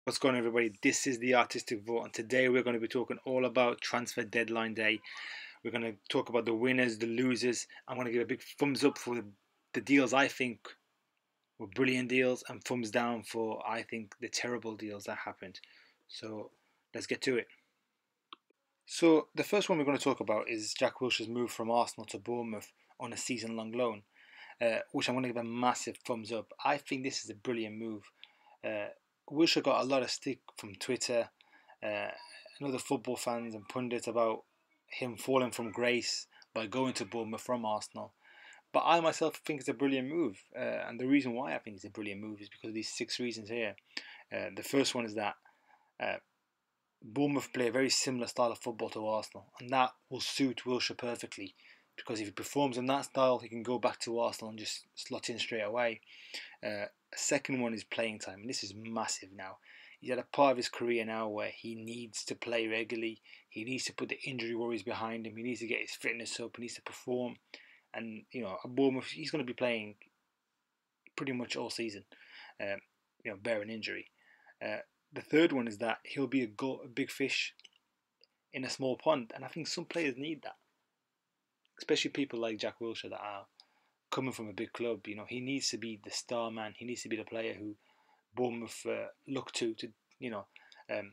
What's going on, everybody? This is the Artistic Vote, and today we're going to be talking all about transfer deadline day. We're going to talk about the winners, the losers. I'm going to give a big thumbs up for the deals I think were brilliant deals, and thumbs down for I think the terrible deals that happened. So let's get to it. So the first one we're going to talk about is Jack Wilshere's move from Arsenal to Bournemouth on a season-long loan, which I'm going to give a massive thumbs up. I think this is a brilliant move. Uh, Wilshere got a lot of stick from Twitter uh, and other football fans and pundits about him falling from grace by going to Bournemouth from Arsenal. But I myself think it's a brilliant move. And the reason why I think it's a brilliant move is because of these 6 reasons here. The first one is that uh, Bournemouth play a very similar style of football to Arsenal, and that will suit Wilshere perfectly. Because if he performs in that style, he can go back to Arsenal and just slot in straight away. A second one is playing time, and this is massive now. He's at a part of his career now where he needs to play regularly. He needs to put the injury worries behind him. He needs to get his fitness up. He needs to perform. And at Bournemouth, he's going to be playing pretty much all season. Um, Bearing injury. Uh, the third one is that he'll be a big fish in a small pond, and I think some players need that, especially people like Jack Wilshere that are coming from a big club. He needs to be the star man. He needs to be the player who Bournemouth look to um,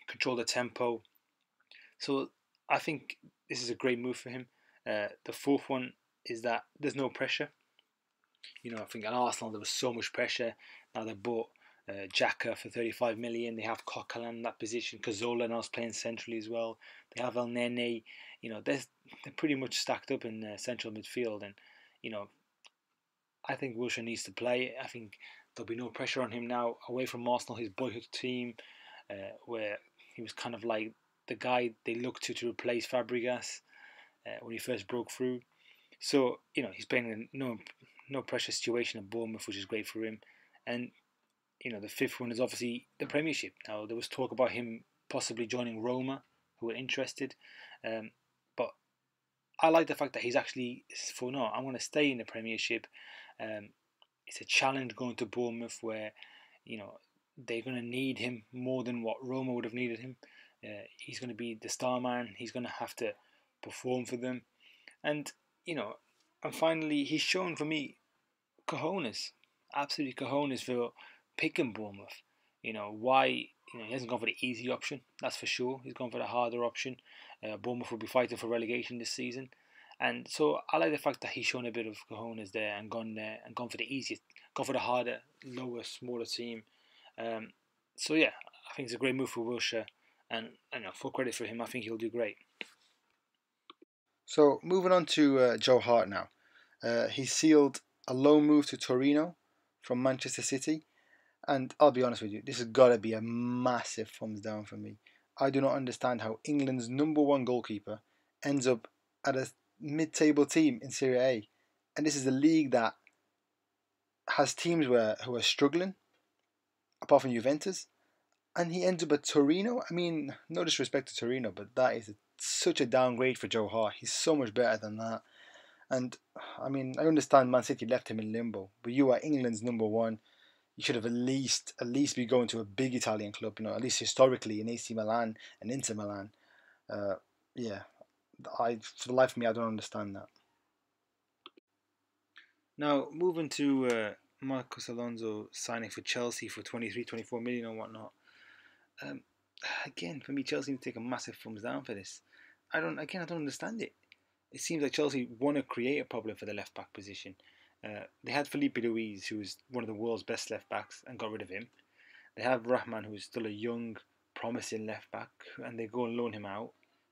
control the tempo. So I think this is a great move for him. The fourth one is that there's no pressure. I think at Arsenal there was so much pressure. Now they bought Xhaka for 35 million. They have Coquelin in that position. Cazorla now is playing centrally as well. They have El Nene. They're pretty much stacked up in central midfield, and you know I think Wilshere needs to play. I think there'll be no pressure on him now away from Arsenal, his boyhood team, where he was kind of like the guy they looked to replace Fabregas when he first broke through. So he's playing in no pressure situation at Bournemouth, which is great for him. And the fifth one is obviously the Premiership. Now there was talk about him possibly joining Roma, who were interested, but I like the fact that he's actually for no, I want to stay in the Premiership. Um, it's a challenge going to Bournemouth where you know they're going to need him more than what Roma would have needed him. He's going to be the star man. He's going to have to perform for them, and you know, and finally he's shown for me cojones, absolutely cojones for picking Bournemouth. Why? He hasn't gone for the easy option. That's for sure. He's gone for the harder option. Bournemouth will be fighting for relegation this season, and so I like the fact that he's shown a bit of cojones there and gone there and gone for the easiest, gone for the harder, lower, smaller team. Um, so yeah, I think it's a great move for Wilshere, and full credit for him. I think he'll do great. So moving on to Joe Hart now. He sealed a loan move to Torino from Manchester City, and I'll be honest with you, this has got to be a massive thumbs down for me. I do not understand how England's number one goalkeeper ends up at a mid-table team in Serie A, and this is a league that has teams who are struggling, apart from Juventus, and he ends up at Torino. I mean, no disrespect to Torino, but that is such a downgrade for Joe Hart. He's so much better than that. And I mean, I understand Man City left him in limbo, but you are England's number one. You should have at least be going to a big Italian club. At least historically in AC Milan and Inter Milan. Uh, yeah, I for the life of me, I don't understand that. Now moving to Marcos Alonso signing for Chelsea for 23, 24 million or whatnot. Um, Again, for me, Chelsea need to take a massive thumbs down for this. I don't understand it. It seems like Chelsea want to create a problem for the left back position. They had Felipe Luis, who was one of the world's best left backs, and got rid of him. They have Rahman, who is still a young, promising left back, and they go and loan him out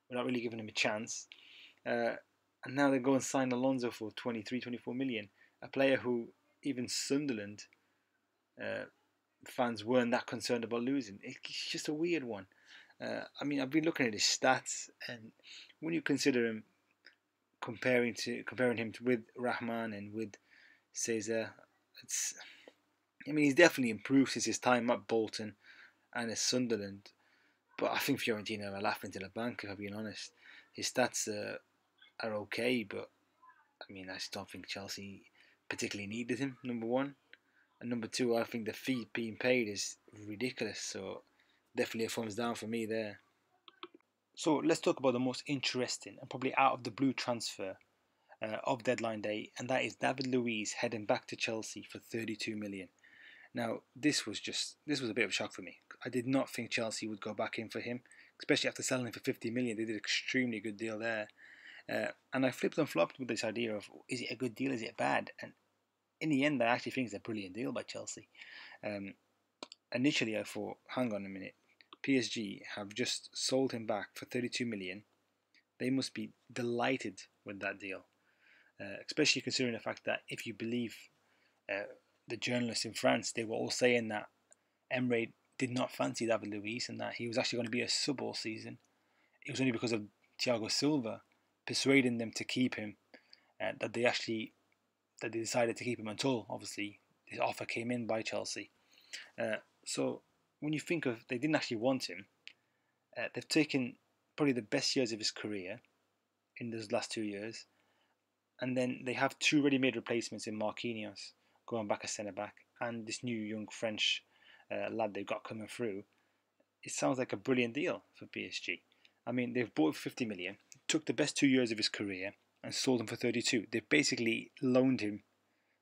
without really giving him a chance. Uh, and now they go and sign Alonso for 23, 24 million, a player who even Sunderland uh, fans weren't that concerned about losing. It's just a weird one. I mean, I've been looking at his stats, and when you consider him comparing him with Rahman and with Caesar, it's I mean he's definitely improved since his time at Bolton and at Sunderland. But I think Fiorentina are laughing to the bank, if I'm being honest. His stats are okay, but I mean I just don't think Chelsea particularly needed him. Number one, And number two, I think the fee being paid is ridiculous. So definitely a thumbs down for me there. So let's talk about the most interesting and probably out of the blue transfer of deadline day, and that is David Luiz heading back to Chelsea for 32 million. Now this was a bit of a shock for me. I did not think Chelsea would go back in for him, especially after selling him for 50 million. They did an extremely good deal there, and I flipped and flopped with this idea of, is it a good deal, is it bad? And in the end, I actually think it's a brilliant deal by Chelsea. Initially, I thought, hang on a minute, PSG have just sold him back for 32 million. They must be delighted with that deal, especially considering the fact that if you believe the journalists in France, they were all saying that Emery did not fancy David Luiz and that he was actually going to be a sub all season. It was only because of Thiago Silva persuading them to keep him that they decided to keep him until obviously this offer came in by Chelsea. So when you think of, they didn't actually want him, they've taken probably the best years of his career in those last 2 years, and then they have two ready-made replacements in Marquinhos going back as centre back and this new young French lad they've got coming through. It sounds like a brilliant deal for PSG. I mean, they've bought for 50 million, took the best 2 years of his career and sold him for 32. They basically loaned him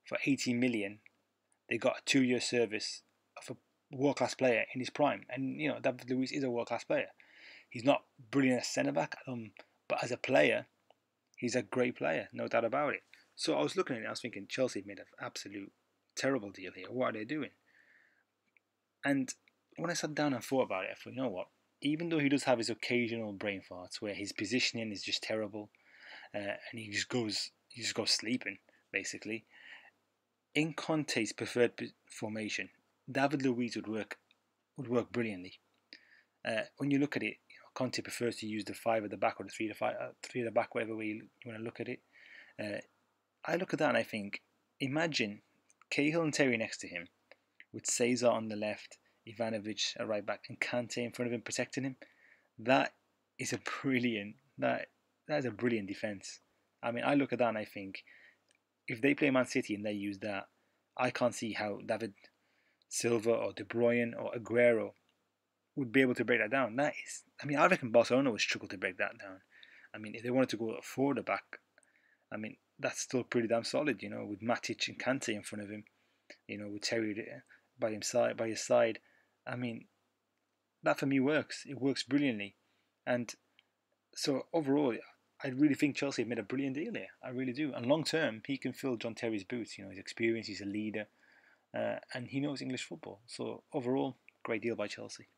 for 18 million. They got a 2-year service of a world-class player in his prime. And, you know, David Luiz is a world-class player. He's not brilliant as centre-back, but as a player, he's a great player, no doubt about it. So I was looking at it, I was thinking, Chelsea made an absolute terrible deal here. What are they doing? And when I sat down and thought about it, I thought, you know what? Even though he does have his occasional brain farts where his positioning is just terrible, and he just goes sleeping, basically. In Conte's preferred formation, David Luiz would work brilliantly. When you look at it, you know, Conte prefers to use the 5 at the back or the 3 at the back, whatever way you want to look at it. I look at that and I think, imagine Cahill and Terry next to him, with Cesar on the left, Ivanovic at right back, and Kante in front of him protecting him. That is a brilliant defense. I mean, I look at that and I think, if they play Man City and they use that, I can't see how David Silva or De Bruyne or Aguero would be able to break that down. I reckon Barcelona would struggle to break that down. I mean, if they wanted to go 4 at the back, I mean, that's still pretty damn solid, you know, with Matic and Kante in front of him, you know, with Terry by his side. I mean, that for me works. It works brilliantly. And so overall, I really think Chelsea have made a brilliant deal here. I really do. And long term, he can fill John Terry's boots. You know, his experience, he's a leader, and he knows English football. So overall, great deal by Chelsea.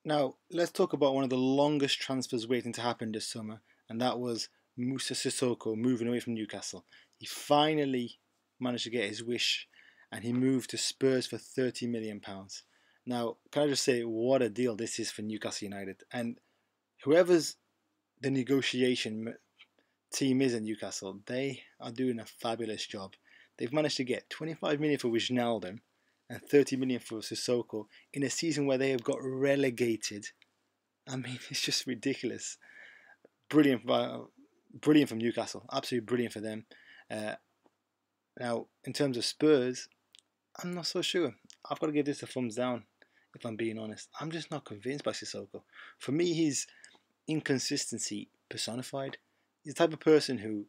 Now, let's talk about one of the longest transfers waiting to happen this summer, and that was Moussa Sissoko moving away from Newcastle. He finally managed to get his wish, and he moved to Spurs for £30 million. Now, can I just say, what a deal this is for Newcastle United. And whoever's the negotiation team is in Newcastle, they are doing a fabulous job. They've managed to get 25 million for Wijnaldum and 30 million for Sissoko in a season where they have got relegated. I mean, it's just ridiculous. Brilliant from Newcastle. Absolutely brilliant for them. Now, in terms of Spurs, I'm not so sure. I've got to give this a thumbs down, if I'm being honest. I'm just not convinced by Sissoko. For me, he's inconsistency personified. He's the type of person who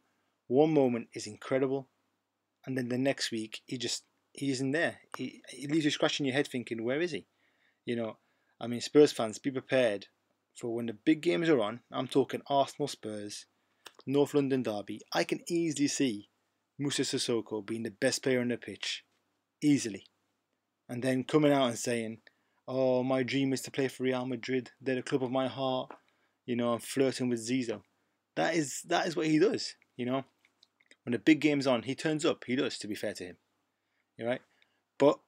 one moment is incredible and then the next week he isn't there. He leaves you scratching your head thinking, where is he? You know, I mean, Spurs fans, be prepared for when the big games are on. I'm talking Arsenal, Spurs, North London derby. I can easily see Moussa Sissoko being the best player on the pitch, easily, and then coming out and saying, oh, my dream is to play for Real Madrid, they're the club of my heart. You know, I'm flirting with Zizou. That is what he does, you know. When the big game's on, he turns up. He does, to be fair to him. All right? But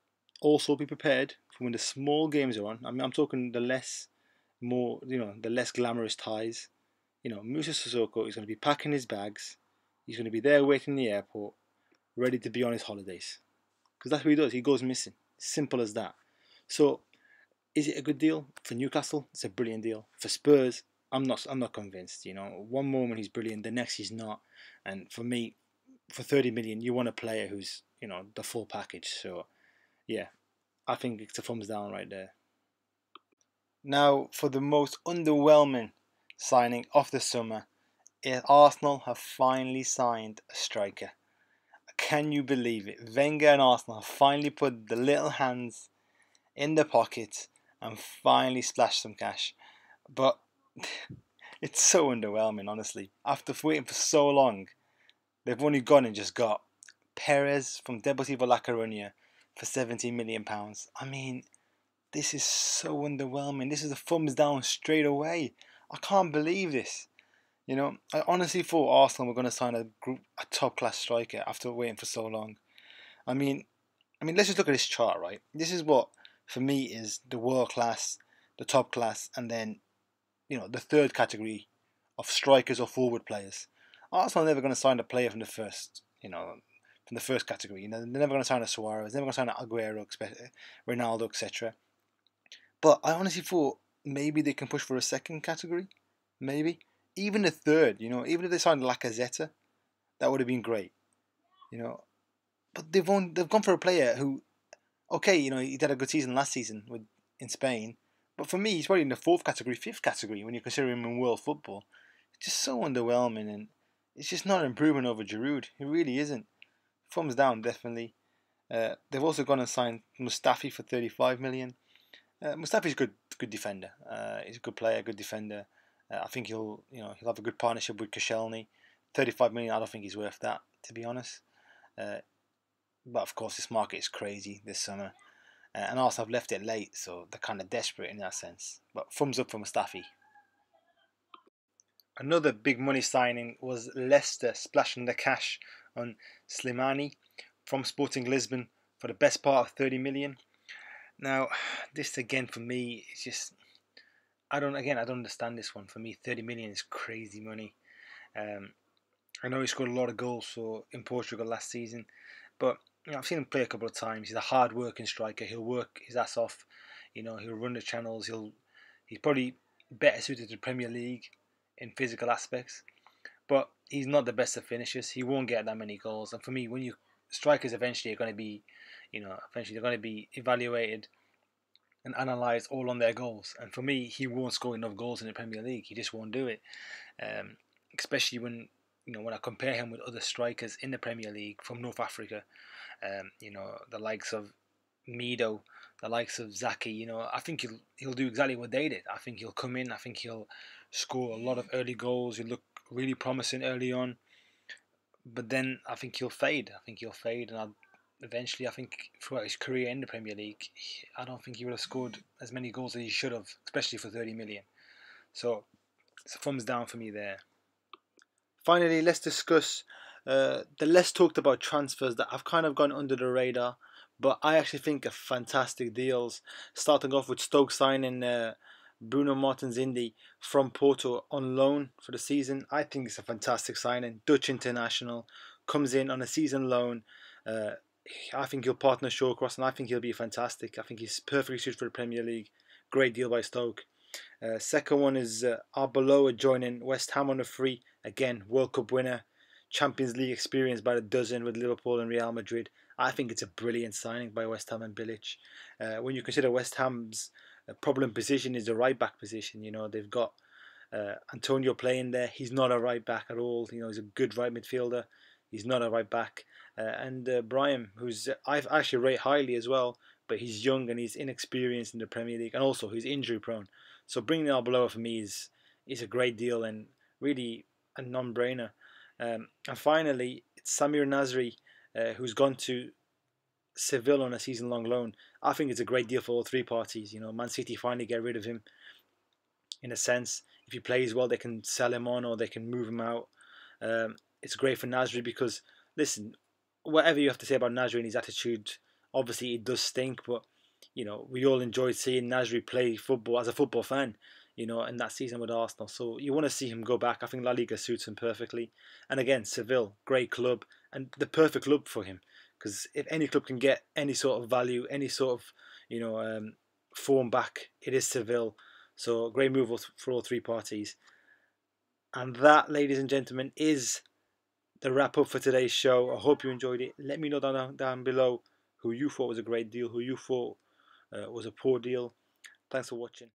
also be prepared for when the small games are on. I mean, I'm talking the less glamorous ties. You know, Moussa Sissoko is going to be packing his bags. He's going to be there waiting in the airport, ready to be on his holidays. Because that's what he does. He goes missing. Simple as that. So, is it a good deal? For Newcastle, it's a brilliant deal. For Spurs, I'm not convinced. You know, one moment he's brilliant, the next he's not. And for me, for 30 million, you want a player who's the full package. So yeah, I think it's a thumbs down right there. Now for the most underwhelming signing of the summer, Arsenal have finally signed a striker. Can you believe it? Wenger and Arsenal have finally put the little hands in the pocket and finally splashed some cash. But it's so underwhelming, honestly. After waiting for so long, they've only gone and just got Perez from Deportivo La Coruña for £17 million. I mean, this is so underwhelming. This is a thumbs down straight away. I can't believe this. I honestly thought Arsenal were going to sign a top class striker after waiting for so long. I mean, let's just look at this chart, right? This is what for me is the world class, the top class, and then the third category of strikers or forward players. Arsenal are never going to sign a player from the first category. They're never going to sign a Suarez, never going to sign an Aguero, Ronaldo, etc. But I honestly thought maybe they can push for a second category, maybe even a third. Even if they signed Lacazette, that would have been great. But they've gone for a player who, okay, he did a good season last season in Spain, but for me, he's probably in the fourth category, fifth category when you consider him in world football. It's just so underwhelming, and it's just not an improvement over Giroud. It really isn't. Thumbs down, definitely. They've also gone and signed Mustafi for 35 million. Mustafi's a good defender. He's a good player, good defender. I think he'll have a good partnership with Koscielny. 35 million, I don't think he's worth that, to be honest. But of course, this market is crazy this summer. And also, I've left it late, so they're kind of desperate in that sense. But thumbs up for Mustafi. Another big money signing was Leicester splashing the cash on Slimani from Sporting Lisbon for the best part of 30 million. Now, this again for me is just I don't understand this one. For me, 30 million is crazy money. I know he scored a lot of goals in Portugal last season, but I've seen him play a couple of times. He's a hard-working striker. He'll work his ass off. He'll run the channels. He's probably better suited to the Premier League in physical aspects, but he's not the best of finishers. He won't get that many goals. And for me, when strikers eventually are going to be, eventually they're going to be evaluated and analysed all on their goals. And for me, he won't score enough goals in the Premier League. He just won't do it. Especially when when I compare him with other strikers in the Premier League from North Africa, the likes of Mido, the likes of Zaki, I think he'll do exactly what they did. I think he'll come in. I think he'll score a lot of early goals. He'll look really promising early on, but then I think he'll fade. And eventually, I think throughout his career in the Premier League, I don't think he would have scored as many goals as he should have, especially for 30 million. So it's a thumbs down for me there. Finally, let's discuss the less talked about transfers that have kind of gone under the radar, but I actually think are fantastic deals. Starting off with Stoke signing Bruno Martins Indi from Porto on loan for the season. I think it's a fantastic signing. Dutch international, comes in on a season loan. I think he'll partner Shawcross, and I think he'll be fantastic. I think he's perfectly suited for the Premier League. Great deal by Stoke. Second one is Arbeloa joining West Ham on a free. Again, World Cup winner, Champions League experience by the dozen with Liverpool and Real Madrid. I think it's a brilliant signing by West Ham and Bilic. When you consider West Ham's problem position is the right back position, they've got Antonio playing there. He's not a right back at all. He's a good right midfielder. He's not a right back. And Brahim, who's I actually rate highly as well, but he's young and he's inexperienced in the Premier League, and also he's injury prone. So bringing Arbeloa for me is a great deal and really a non-brainer. And finally, it's Samir Nasri, who's gone to Seville on a season-long loan. I think it's a great deal for all three parties. Man City finally get rid of him. In a sense, if he plays well, they can sell him on or they can move him out. It's great for Nasri because, listen, whatever you have to say about Nasri and his attitude, obviously it does stink, but we all enjoyed seeing Nasri play football as a football fan, in that season with Arsenal. So you want to see him go back. I think La Liga suits him perfectly. And again, Seville, great club and the perfect club for him. Because if any club can get any sort of value, any sort of, form back, it is Seville. So great move for all three parties. And that, ladies and gentlemen, is the wrap up for today's show. I hope you enjoyed it. Let me know down below who you thought was a great deal, who you thought was a poor deal. Thanks for watching.